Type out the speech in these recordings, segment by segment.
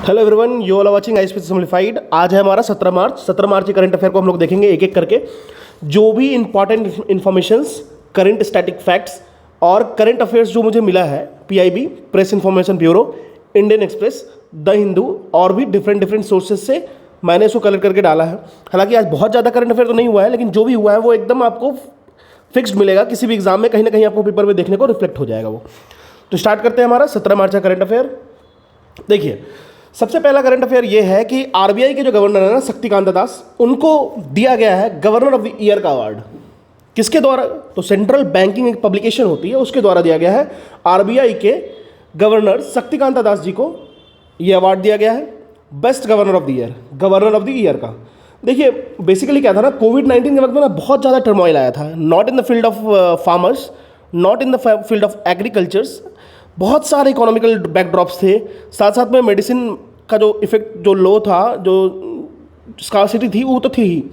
Hello everyone, you all are watching I simplified. आज है हमारा 17 मार्च के करंट अफेयर को हम लोग देखेंगे एक एक करके। जो भी important informations, current static facts और करंट अफेयर्स जो मुझे मिला है PIB, press information bureau, Indian express, the Hindu और भी डिफरेंट सोर्सेज से मैंने इसको कलेक्ट करके डाला है। हालांकि आज बहुत ज़्यादा करंट अफेयर तो नहीं हुआ है, लेकिन जो भी हुआ है वो एकदम आपको फिक्स्ड मिलेगा। किसी भी एग्जाम में कहीं ना कहीं आपको पेपर में देखने को रिफ्लेक्ट हो जाएगा वो। तो स्टार्ट करते हैं हमारा 17 मार्च का करंट अफेयर। देखिए, सबसे पहला करंट अफेयर ये है कि आरबीआई के जो गवर्नर है ना, शक्तिकांत दास, उनको दिया गया है गवर्नर ऑफ द ईयर का अवार्ड। किसके द्वारा? तो सेंट्रल बैंकिंग एक पब्लिकेशन होती है, उसके द्वारा दिया गया है। आरबीआई के गवर्नर शक्तिकांत दास जी को यह अवार्ड दिया गया है, best governor of the year, governor of the year का। देखिए, बेसिकली क्या था ना, कोविड-19 के वक्त में ना बहुत ज़्यादा टर्मोइल आया था, not in the field of farmers, not in the field of agricultures. बहुत सारे इकोनॉमिकल बैकड्रॉप्स थे, साथ साथ में मेडिसिन का जो इफेक्ट, जो लो था, जो स्कार्सिटी थी वो तो थी ही,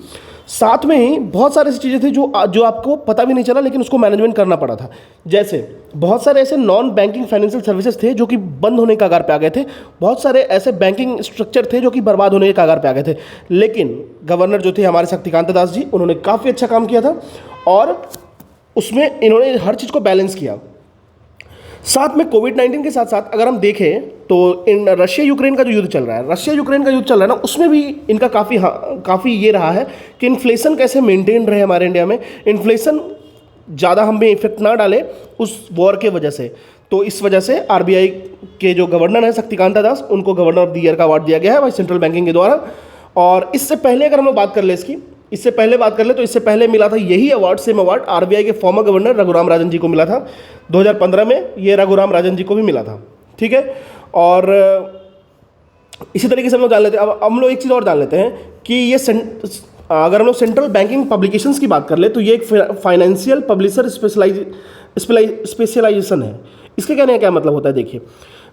साथ में ही बहुत सारी ऐसी चीज़ें थी जो आपको पता भी नहीं चला, लेकिन उसको मैनेजमेंट करना पड़ा था। जैसे बहुत सारे ऐसे नॉन बैंकिंग फाइनेंशियल सर्विसेज थे जो कि बंद होने के कगार पे आ गए थे, बहुत सारे ऐसे बैंकिंग स्ट्रक्चर थे जो कि बर्बाद होने के कगार पे आ गए थे। लेकिन गवर्नर जो थे हमारे शक्तिकांत दास जी, उन्होंने काफ़ी अच्छा काम किया था और उसमें इन्होंने हर चीज़ को बैलेंस किया। साथ में कोविड-19 के साथ साथ अगर हम देखें तो इन रशिया यूक्रेन का जो युद्ध चल रहा है, ना, उसमें भी इनका काफ़ी ये रहा है कि इन्फ्लेशन कैसे मेंटेन रहे हमारे इंडिया में, इन्फ्लेशन ज़्यादा हम में इफेक्ट ना डाले उस वॉर के वजह से। तो इस वजह से आरबीआई के जो गवर्नर हैं शक्तिकांत दास, उनको गवर्नर ऑफ द ईयर का अवार्ड दिया गया है भाई सेंट्रल बैंकिंग के द्वारा। और इससे पहले अगर हम लोग बात कर ले इससे पहले मिला था यही अवार्ड, सेम अवार्ड आरबीआई के फॉर्मर गवर्नर रघुराम राजन जी को मिला था 2015 में। ये रघुराम राजन जी को भी मिला था, ठीक है। और इसी तरीके से हम लोग जान लेते हैं। अब हम लोग एक चीज़ और जान लेते हैं कि ये अगर हम लोग सेंट्रल बैंकिंग पब्लिकेशंस की बात कर ले तो ये एक फाइनेंशियल पब्लिशर स्पेशलाइजेशन है। इसके कहने का क्या मतलब होता है? देखिए,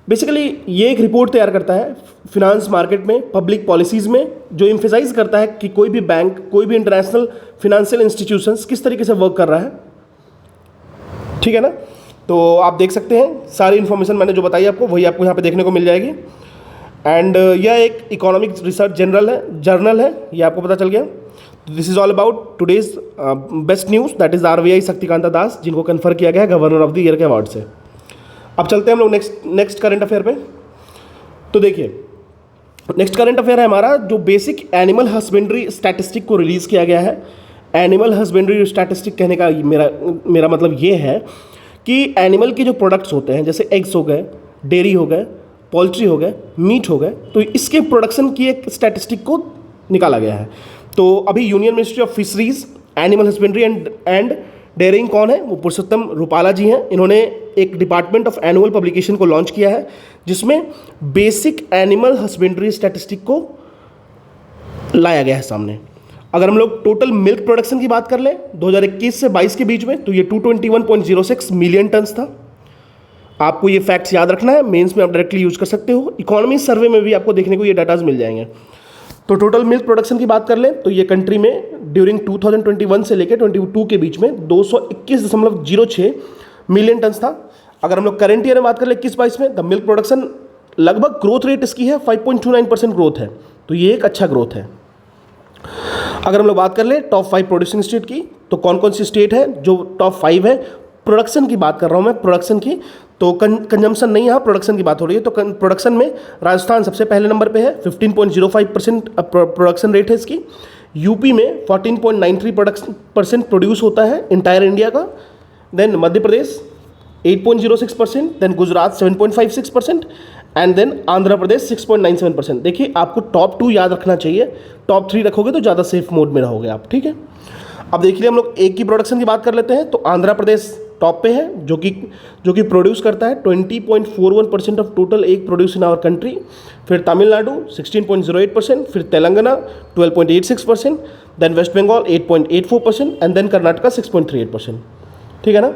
बेसिकली ये एक रिपोर्ट तैयार करता है फिनांस मार्केट में, पब्लिक पॉलिसीज़ में, जो एम्फेसाइज करता है कि कोई भी बैंक, कोई भी इंटरनेशनल फिनेंशियल इंस्टीट्यूशंस किस तरीके से वर्क कर रहा है, ठीक है ना। तो आप देख सकते हैं सारी इन्फॉर्मेशन मैंने जो बताई आपको, वही आपको यहाँ पे देखने को मिल जाएगी। एंड यह एक इकोनॉमिक रिसर्च जर्नल है, ये आपको पता चल गया। This is all about today's best news, that is RBI Shaktikanta Das, जिनको कन्फर किया गया है गवर्नर ऑफ द ईयर के अवार्ड से। अब चलते हैं हम लोग नेक्स्ट करंट अफेयर पे। तो देखिए, नेक्स्ट करंट अफेयर है हमारा जो बेसिक एनिमल हस्बेंड्री स्टैटिस्टिक को रिलीज़ किया गया है। एनिमल हस्बेंड्री स्टैटिस्टिक कहने का मेरा मतलब ये है कि एनिमल के जो प्रोडक्ट्स होते हैं, जैसे एग्स हो गए, डेयरी हो गए, पोल्ट्री हो गए, मीट हो गए, तो इसके प्रोडक्शन की एक स्टैटिस्टिक को निकाला गया है। तो अभी union ministry of fisheries, animal husbandry and dairying कौन है? वो पुरुषोत्तम रूपाला जी हैं। इन्होंने एक डिपार्टमेंट ऑफ एनुअल पब्लिकेशन को लॉन्च किया है, जिसमें बेसिक एनिमल हस्बेंड्री स्टैटिस्टिक को लाया गया है सामने। अगर हम लोग टोटल मिल्क प्रोडक्शन की बात कर लें 2021 से 22 के बीच में, तो ये 221.06 मिलियन टन्स था। आपको ये फैक्ट्स याद रखना है, मेंस में आप डायरेक्टली यूज कर सकते हो, इकोनॉमी सर्वे में भी आपको देखने को ये डाटाज मिल जाएंगे। तो टोटल मिल्क प्रोडक्शन की बात कर लें तो ये कंट्री में ड्यूरिंग 2021 से लेकर 22 के बीच में 221.06 मिलियन टन्स था। अगर हम लोग करंट ईयर में बात कर लें 21-22 में, द मिल्क प्रोडक्शन लगभग ग्रोथ रेट इसकी है 5.29% ग्रोथ है, तो ये एक अच्छा ग्रोथ है। अगर हम लोग बात कर लें टॉप 5 प्रोड्यूसिंग स्टेट की, तो कौन कौन सी स्टेट है जो टॉप 5 है? प्रोडक्शन की बात कर रहा हूँ मैं, प्रोडक्शन की, तो कंजम्पशन नहीं, यहाँ प्रोडक्शन की बात हो रही है। तो प्रोडक्शन में राजस्थान सबसे पहले नंबर पे है, 15.05% प्रोडक्शन रेट है इसकी। यूपी में 14.93% प्रोड्यूस होता है इंटायर इंडिया का। Then Madhya Pradesh 8.06%, then Gujarat 7.56% and then Andhra Pradesh 6.97%। देखिए, आपको टॉप 2 याद रखना चाहिए, टॉप 3 रखोगे तो ज़्यादा सेफ मोड में रहोगे आप, ठीक है। अब देखिए, हम लोग एक की प्रोडक्शन की बात कर लेते हैं, तो आंध्र प्रदेश टॉप पे है, जो कि प्रोड्यूस करता है 20.41% of total egg produce in our country. फिर तमिलनाडु 16.08%, फिर Telangana 12.86%, then West Bengal 8.84% and then Karnataka 6.38%, ठीक है ना।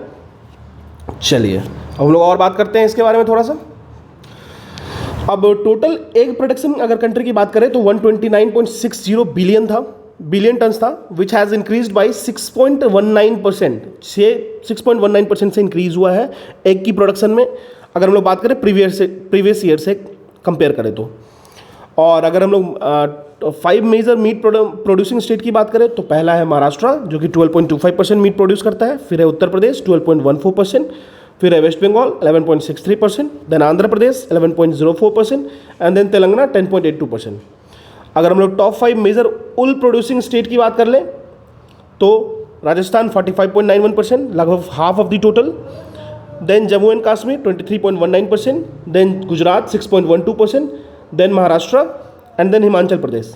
चलिए, अब हम लोग और बात करते हैं इसके बारे में थोड़ा सा। अब टोटल एग प्रोडक्शन अगर कंट्री की बात करें तो 129.60 बिलियन टन्स था, विच हैज़ इंक्रीज बाई 6.19%, 6.19% से इंक्रीज हुआ है एग की प्रोडक्शन में। अगर हम लोग बात करें प्रीवियस ईयर से कंपेयर करें तो और अगर हम लोग 5 मेजर मीट प्रोड्यूसिंग स्टेट की बात करें तो पहला है महाराष्ट्र जो कि 12.25% मीट प्रोड्यूस करता है, फिर है उत्तर प्रदेश 12.14%, फिर है West Bengal 11.63%, then Andhra Pradesh 11.04% and then Telangana 10.82%। अगर हम लोग top 5 major wool producing state की बात कर लें तो राजस्थान 45.91%, लगभग half of the total, then Jammu and Kashmir 23.19%, then Gujarat 6.12%, then Maharashtra and then Himachal Pradesh.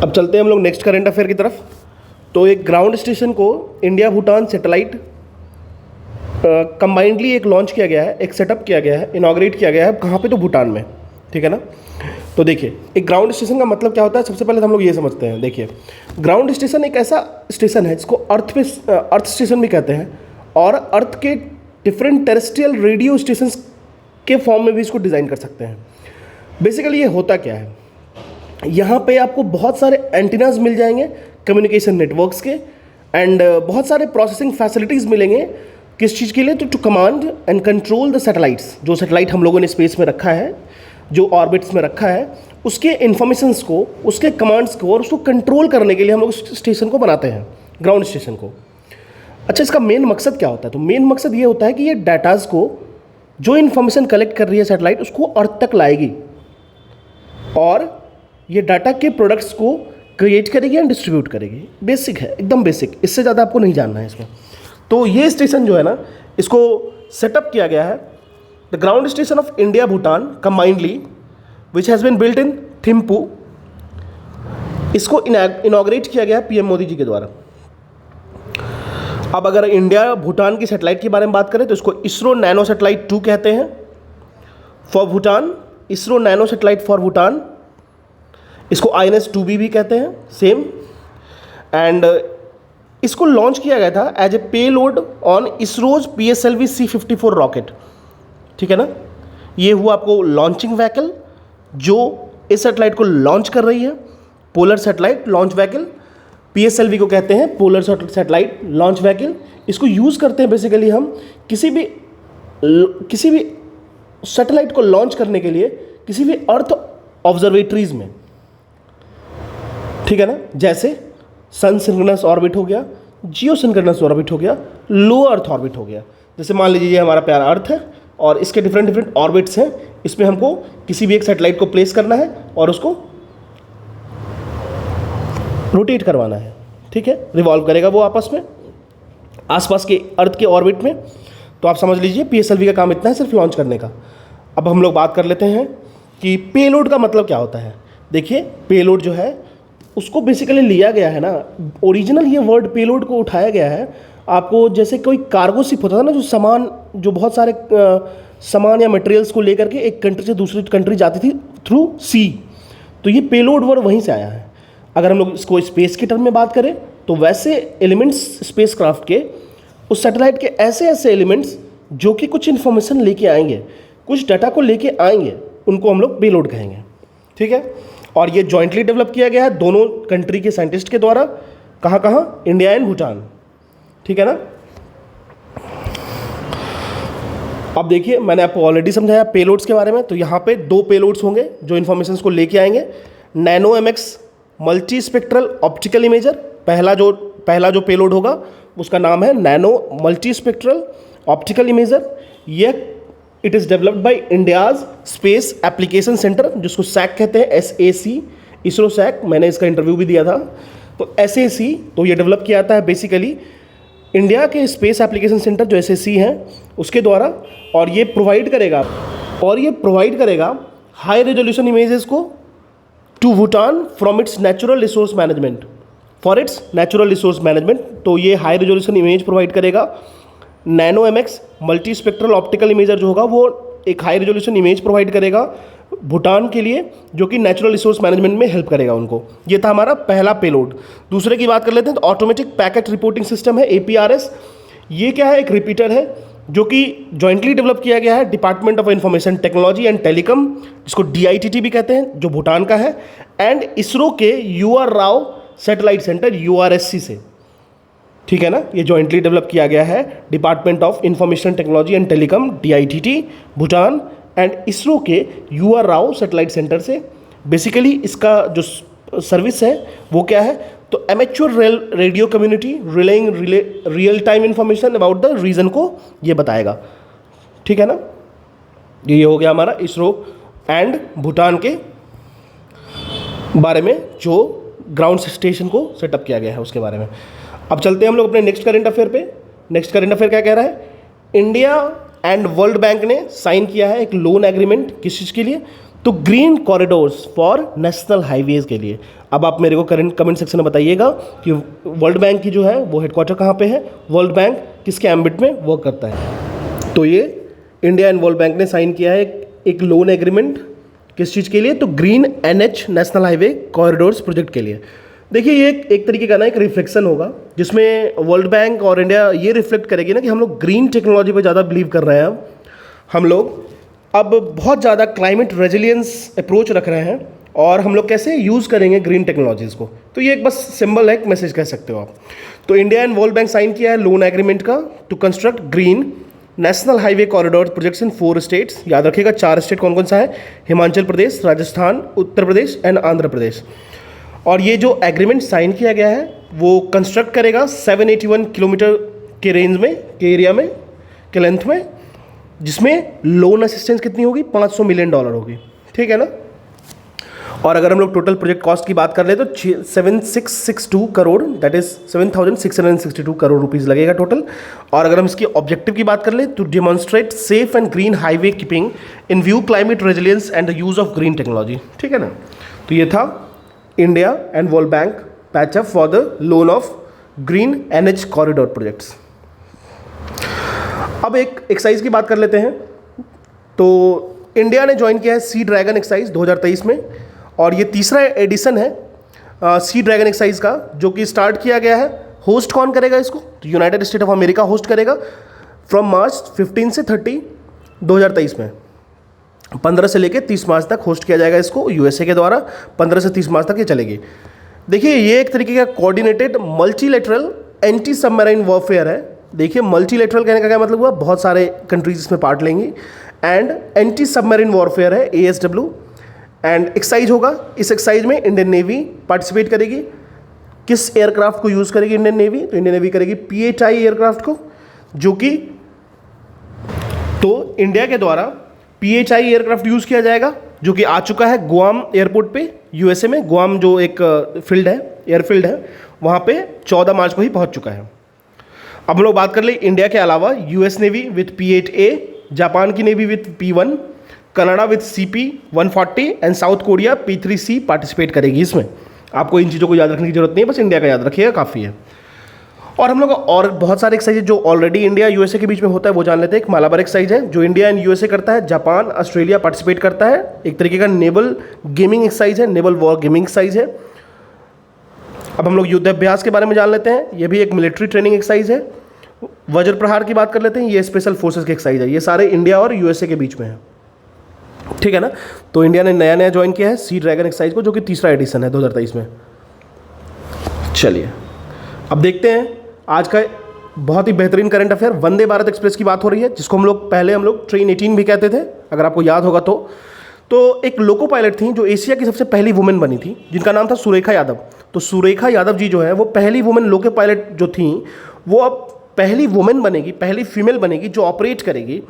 अब चलते हैं हम लोग नेक्स्ट करंट अफेयर की तरफ। तो एक ग्राउंड स्टेशन को इंडिया भूटान सैटेलाइट कंबाइंडली एक लॉन्च किया गया है, एक सेटअप किया गया है, इनॉग्रेट किया गया है, कहाँ पे, तो भूटान में, ठीक है ना। तो देखिए एक ग्राउंड स्टेशन का मतलब क्या होता है, सबसे पहले हम लोग ये समझते हैं। देखिए ग्राउंड स्टेशन एक ऐसा स्टेशन है जिसको अर्थ स्टेशन भी कहते हैं, और अर्थ के डिफरेंट टेरेस्ट्रियल रेडियो स्टेशन के फॉर्म में भी इसको डिज़ाइन कर सकते हैं। बेसिकली ये होता क्या है, यहाँ पे आपको बहुत सारे एंटीनाज मिल जाएंगे कम्युनिकेशन नेटवर्क्स के, एंड बहुत सारे प्रोसेसिंग फैसिलिटीज़ मिलेंगे किस चीज़ के लिए, तो to command and control the satellites. जो सैटेलाइट हम लोगों ने स्पेस में रखा है, जो ऑर्बिट्स में रखा है, उसके इन्फॉर्मेशंस को, उसके कमांड्स को और उसको कंट्रोल करने के लिए हम लोग उस स्टेशन को बनाते हैं, ग्राउंड स्टेशन को। अच्छा, इसका मेन मकसद क्या होता है, तो मेन मकसद ये होता है कि ये डाटाज को, जो इन्फॉर्मेशन कलेक्ट कर रही है सैटेलाइट, उसको अर्थ तक लाएगी और ये डाटा के प्रोडक्ट्स को क्रिएट करेगी एंड डिस्ट्रीब्यूट करेगी। बेसिक है, एकदम बेसिक, इससे ज़्यादा आपको नहीं जानना है इसमें। तो ये स्टेशन जो है ना, इसको सेटअप किया गया है the ground station of India Bhutan combinedly which has been built in Thimphu. इसको इनॉग्रेट किया गया है पीएम मोदी जी के द्वारा। अब अगर इंडिया भूटान की सैटेलाइट के बारे में बात करें तो इसको इसरो नैनो सैटेलाइट 2 कहते हैं for Bhutan, ISRO nano satellite for Bhutan. इसको INS-2B भी कहते हैं सेम। एंड इसको लॉन्च किया गया था as a payload on ISRO's PSLV C-54 rocket, ठीक है ना। ये हुआ आपको लॉन्चिंग व्हीकल जो इस सैटेलाइट को लॉन्च कर रही है, polar satellite launch vehicle, PSLV को कहते हैं पोलर सैटेलाइट लॉन्च व्हीकल। इसको यूज़ करते हैं बेसिकली हम किसी भी सैटेलाइट को लॉन्च करने के लिए किसी भी अर्थ ऑब्जर्वेटरीज में, ठीक है ना। जैसे सन सिंक्रोनस ऑर्बिट हो गया, जियो सिंक्रोनस ऑर्बिट हो गया, लो अर्थ ऑर्बिट हो गया। जैसे मान लीजिए ये हमारा प्यारा अर्थ है और इसके डिफरेंट ऑर्बिट्स हैं, इसमें हमको किसी भी एक सैटेलाइट को प्लेस करना है और उसको रोटेट करवाना है, ठीक है, रिवॉल्व करेगा वो आपस में आसपास के अर्थ के ऑर्बिट में। तो आप समझ लीजिए PSLV का काम इतना है सिर्फ लॉन्च करने का। अब हम लोग बात कर लेते हैं कि पेलोड का मतलब क्या होता है। देखिए पेलोड जो है उसको बेसिकली लिया गया है ना, ओरिजिनल ये वर्ड पेलोड को उठाया गया है आपको, जैसे कोई कार्गो शिप होता था ना, जो सामान, जो बहुत सारे सामान या मटेरियल्स को लेकर के एक कंट्री से दूसरी कंट्री जाती थी थ्रू सी, तो ये पेलोड वर्ड वहीं से आया है। अगर हम लोग इसको स्पेस के टर्म में बात करें तो वैसे एलिमेंट्स स्पेसक्राफ्ट के, उस सैटेलाइट के ऐसे ऐसे एलिमेंट्स जो कि कुछ इन्फॉर्मेशन लेके आएंगे, कुछ डाटा को लेके आएंगे, उनको हम लोग पेलोड कहेंगे, ठीक है। और ये जॉइंटली डेवलप किया गया है दोनों कंट्री के साइंटिस्ट के द्वारा। कहाँ कहाँ, इंडिया एंड भूटान, ठीक है ना। अब देखिए मैंने आपको ऑलरेडी समझाया पेलोड्स के बारे में। तो यहाँ पे 2 पेलोड्स होंगे जो इन्फॉर्मेशन को लेके आएंगे। Nano MX multi spectral optical imager, पहला जो पेलोड होगा उसका नाम है nano multi spectral optical imager. यह it is developed by India's space application centre, जिसको SAC कहते हैं, SAC, इसरो SAC। मैंने इसका इंटरव्यू भी दिया था। तो SAC तो ये डेवलप किया जाता है बेसिकली इंडिया के स्पेस एप्लीकेशन सेंटर जो SAC हैं उसके द्वारा, और ये प्रोवाइड करेगा हाई रेजोल्यूशन इमेजेस को to Bhutan from its natural resource management, for its natural resource management. तो ये हाई रेजोल्यूशन इमेज प्रोवाइड करेगा। Nano MX multi spectral optical imager जो होगा वो एक हाई रेजोल्यूशन इमेज प्रोवाइड करेगा भूटान के लिए, जो कि नेचुरल रिसोर्स मैनेजमेंट में हेल्प करेगा उनको। ये था हमारा पहला पेलोड। दूसरे की बात कर लेते हैं तो ऑटोमेटिक पैकेट रिपोर्टिंग सिस्टम है, APRS। ये क्या है, एक रिपीटर है जो कि जॉइंटली डेवलप किया गया है department of information technology and telecom, जिसको DITT भी कहते हैं, जो भूटान का है, एंड इसरो के UR Rao satellite centre URSC से, ठीक है ना। ये जॉइंटली डेवलप किया गया है department of information technology and telecom DITT Bhutan and ISRO के UR राव सैटेलाइट सेंटर से बेसिकली इसका जो सर्विस है वो क्या है, तो amateur radio community relaying real time information about the region को ये बताएगा, ठीक है ना। ये हो गया हमारा इसरो एंड भूटान के बारे में जो ग्राउंड स्टेशन को सेटअप किया गया है उसके बारे में। अब चलते हैं हम लोग अपने नेक्स्ट करंट अफेयर पे। नेक्स्ट करंट अफेयर क्या कह रहा है, इंडिया एंड वर्ल्ड बैंक ने साइन किया है एक लोन एग्रीमेंट, किस चीज़ के लिए, तो green corridors for national highways के लिए। अब आप मेरे को कमेंट सेक्शन में बताइएगा कि वर्ल्ड बैंक की जो है वो हेडक्वार्टर कहाँ पे है, वर्ल्ड बैंक किसके एम्बिट में वर्क करता है। तो ये इंडिया एंड वर्ल्ड बैंक ने साइन किया है एक लोन एग्रीमेंट, किस चीज़ के लिए, तो green NH national highway corridors project के लिए। देखिए ये एक तरीके का ना एक रिफ्लेक्शन होगा जिसमें वर्ल्ड बैंक और इंडिया ये रिफ्लेक्ट करेगी ना कि हम लोग ग्रीन टेक्नोलॉजी पे ज़्यादा बिलीव कर रहे हैं। हम लोग अब बहुत ज़्यादा क्लाइमेट रेजिलियंस अप्रोच रख रहे हैं और हम लोग कैसे यूज़ करेंगे ग्रीन टेक्नोलॉजीज़ को। तो ये एक बस सिंबल है, एक मैसेज कह सकते हो आप। तो India and World Bank sign किया है लोन एग्रीमेंट का to construct green national highway corridor projects in 4 states. याद रखिएगा 4 स्टेट कौन कौन सा है, हिमाचल प्रदेश, राजस्थान, उत्तर प्रदेश एंड आंध्र प्रदेश। और ये जो एग्रीमेंट साइन किया गया है वो कंस्ट्रक्ट करेगा 781 किलोमीटर के रेंज में, के एरिया में, के लेंथ में, जिसमें लोन असिस्टेंस कितनी होगी, $500 मिलियन होगी, ठीक है ना। और अगर हम लोग टोटल प्रोजेक्ट कॉस्ट की बात कर ले तो 7662 crore, that is 7662 crore rupees लगेगा टोटल। और अगर हम इसकी ऑब्जेक्टिव की बात कर ले तो demonstrate safe and green highway keeping in view climate resilience and the use of green technology, ठीक है ना। तो ये था India and World Bank patch up for the loan of green NH corridor projects. अब एक एक्सरसाइज की बात कर लेते हैं। तो इंडिया ने ज्वाइन किया है सी ड्रैगन एक्सरसाइज 2023 में, और ये तीसरा एडिशन है सी ड्रैगन एक्सरसाइज का, जो कि स्टार्ट किया गया है। होस्ट कौन करेगा इसको, तो United state of America host करेगा फ्रॉम मार्च 15 से 30 2023 में। 15 से लेकर 30 मार्च तक होस्ट किया जाएगा इसको USA के द्वारा। 15 से 30 मार्च तक ये चलेगी। देखिए ये एक तरीके का coordinated multilateral anti submarine warfare है। देखिए मल्टीलेटरल कहने का क्या मतलब हुआ, बहुत सारे कंट्रीज इसमें पार्ट लेंगी, एंड एंटी सबमरीन वॉरफेयर है ASW। एंड एक्सरसाइज होगा, इस एक्सरसाइज में इंडियन नेवी पार्टिसिपेट करेगी। किस एयरक्राफ्ट को यूज़ करेगी इंडियन नेवी, तो इंडियन नेवी करेगी PHI एयरक्राफ्ट को, जो कि तो इंडिया के द्वारा PHI एयरक्राफ्ट यूज़ किया जाएगा, जो कि आ चुका है गुआम एयरपोर्ट पे USA में। गुआम जो एक फील्ड है, एयरफील्ड है, वहाँ पे 14 मार्च को ही पहुँच चुका है। अब हम लोग बात कर ले इंडिया के अलावा US navy with P8A, Japan की navy with P1, Canada with CP-140 and South Korea P3C participate करेगी इसमें। आपको इन चीज़ों को याद रखने की जरूरत नहीं है, बस इंडिया का याद रखिएगा, काफ़ी है। और हम लोग और बहुत सारे एक्सरसाइज जो ऑलरेडी इंडिया USA के बीच में होता है वो जान लेते हैं। एक मालाबार एक्सरसाइज है जो इंडिया एंड USA करता है, जापान ऑस्ट्रेलिया पार्टिसिपेट करता है। एक तरीके का नेवल गेमिंग एक्सरसाइज है, नेवल वॉर गेमिंग एक्सरसाइज है। अब हम लोग युद्धाभ्यास के बारे में जान लेते हैं। ये भी एक मिलिट्री ट्रेनिंग एक्सरसाइज है। वज्र प्रहार की बात कर लेते हैं, ये स्पेशल फोर्सेस की एक्सरसाइज है। ये सारे इंडिया और USA के बीच में है, ठीक है ना। तो इंडिया ने नया नया ज्वाइन किया है सी ड्रैगन एक्सरसाइज को, जो कि तीसरा एडिशन है 2023 में। चलिए अब देखते हैं आज का बहुत ही बेहतरीन करंट अफेयर। वंदे भारत एक्सप्रेस की बात हो रही है, जिसको हम लोग ट्रेन 18 भी कहते थे, अगर आपको याद होगा तो एक लोको पायलट थी जो एशिया की सबसे पहली वुमेन बनी थी, जिनका नाम था सुरेखा यादव। तो सुरेखा यादव जी जो है वो पहली वुमेन लोको पायलट जो थी, वो अब पहली वुमेन बनेगी, पहली फीमेल बनेगी जो ऑपरेट करेगी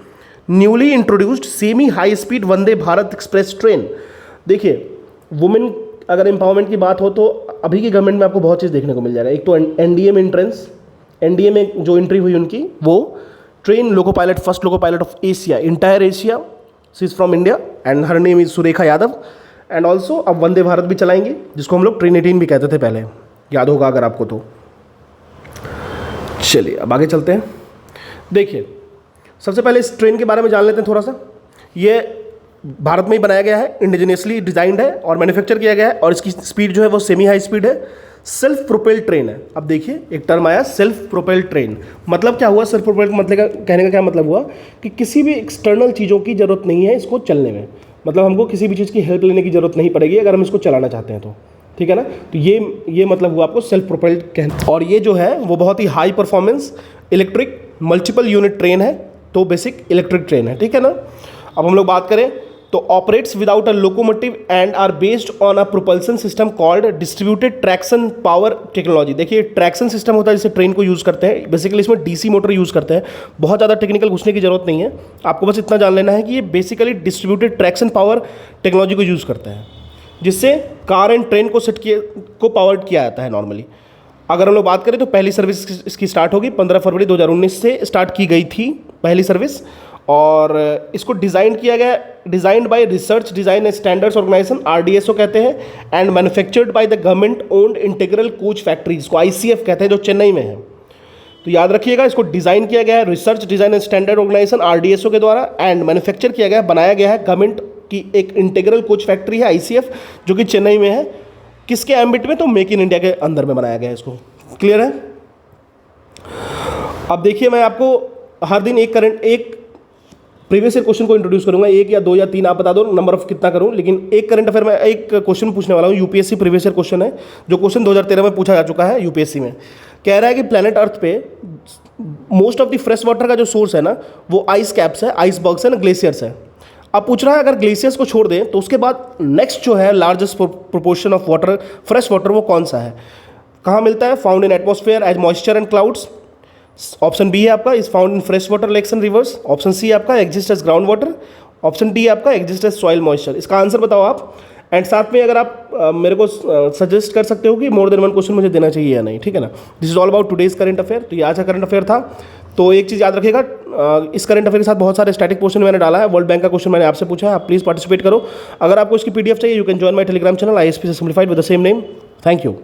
newly introduced semi high speed Vande Bharat Express train. देखिए वुमेन अगर एम्पावरमेंट की बात हो तो अभी की गवर्नमेंट में आपको बहुत चीज़ देखने को मिल जाएगा। एक तो NDA में एंट्रेंस, NDA में जो एंट्री हुई उनकी, वो train loco pilot, first loco pilot of Asia, entire Asia, she is from India and her name is Surekha Yadav. And also अब वंदे भारत भी चलाएंगे, जिसको हम लोग ट्रेन 18 भी कहते थे पहले, याद होगा अगर आपको तो। चलिए अब आगे चलते हैं। देखिए सबसे पहले इस ट्रेन के बारे में जान लेते हैं थोड़ा सा। ये भारत में ही बनाया गया है, इंडिजिनियसली डिजाइंड है और मैन्युफैक्चर किया गया है, और इसकी स्पीड जो है वो सेमी हाई स्पीड है, सेल्फ प्रोपेल्ड ट्रेन है। अब देखिए एक टर्म आया सेल्फ प्रोपेल्ड ट्रेन, मतलब क्या हुआ, सेल्फ प्रोपेल्ड मतलब कहने का क्या मतलब हुआ कि किसी भी एक्सटर्नल चीज़ों की ज़रूरत नहीं है इसको चलने में, मतलब हमको किसी भी चीज़ की हेल्प लेने की ज़रूरत नहीं पड़ेगी अगर हम इसको चलाना चाहते हैं तो, ठीक है ना। तो ये मतलब हुआ आपको सेल्फ प्रोपेल्ड कहना। और ये जो है वो बहुत ही high performance electric multiple unit train है, तो बेसिक इलेक्ट्रिक ट्रेन है, ठीक है ना। अब हम लोग बात करें तो operates without a locomotive and are based on a propulsion system called distributed traction power technology. देखिए ट्रैक्शन सिस्टम होता है जिसे ट्रेन को यूज़ करते हैं, बेसिकली इसमें डीसी मोटर यूज़ करते हैं। बहुत ज़्यादा टेक्निकल घुसने की जरूरत नहीं है, आपको बस इतना जान लेना है कि ये basically distributed traction power technology को यूज़ करते हैं, जिससे कार एंड ट्रेन को पावर्ड किया जाता है नॉर्मली। अगर हम लोग बात करें तो पहली सर्विस इसकी स्टार्ट होगी 15 फरवरी 2019 से स्टार्ट की गई थी पहली सर्विस, और इसको डिज़ाइन किया गया, designed by research design and standards organisation RDSO कहते हैं, एंड manufactured by the government owned integral coach factories को ICF कहते हैं, जो चेन्नई में है। तो याद रखिएगा, इसको डिज़ाइन किया गया है research design and standard organisation RDSO के द्वारा, एंड मैन्युफैक्चर किया गया है, बनाया गया है गवर्नमेंट की एक इंटीग्रल कोच फैक्ट्री है ICF, जो कि चेन्नई में है। किसके एम्बिट में? तो मेक इन इंडिया के अंदर में बनाया गया है इसको। क्लियर है? अब देखिए, मैं आपको हर दिन एक प्रीवियस ईयर क्वेश्चन को इंट्रोड्यूस करूंगा, 1 या 2 या 3 आप बता दो नंबर ऑफ कितना करूं, लेकिन एक करंट अफेयर में एक क्वेश्चन पूछने वाला हूं। यूपीएससी प्रीवियस ईयर क्वेश्चन है, जो क्वेश्चन 2013 में पूछा जा चुका है यूपीएससी में। कह रहा है कि प्लैनेट अर्थ पे most of the fresh water का जो सोर्स है ना, वो आइस कैप्स है, आइसबर्ग्स है ना, ग्लेशियर्स है। अब पूछ रहा है, अगर ग्लेशियर्स को छोड़ दें तो उसके बाद नेक्स्ट जो है largest proportion of water, fresh water, वो कौन सा है, कहाँ मिलता है? Found in atmosphere as moisture and clouds. Option B है आपका is found in fresh water lakes and rivers. Option C है आपका exist as ground water. Option D है आपका एग्जिस्ट एज सॉइल मॉइस्चर। इसका आंसर बताओ आप, एंड साथ में अगर आप मेरे को सजेस्ट कर सकते हो कि मोर देन 1 क्वेश्चन मुझे देना चाहिए या नहीं, ठीक है ना। This is all about today's current affair. तो ये आज का करंट अफेयर था। तो एक चीज़ याद रखिएगा, इस करंट अफेयर के साथ बहुत सारे स्टैटिक क्वेश्चन मैंने डाला है। वर्ल्ड बैंक का क्वेश्चन मैंने आपसे पूछा है, आप प्लीज़ पार्टिसिपेट करो। अगर आपको इसकी PDF चाहिए, you can join my Telegram channel ISP से simplified with the same name. Thank you.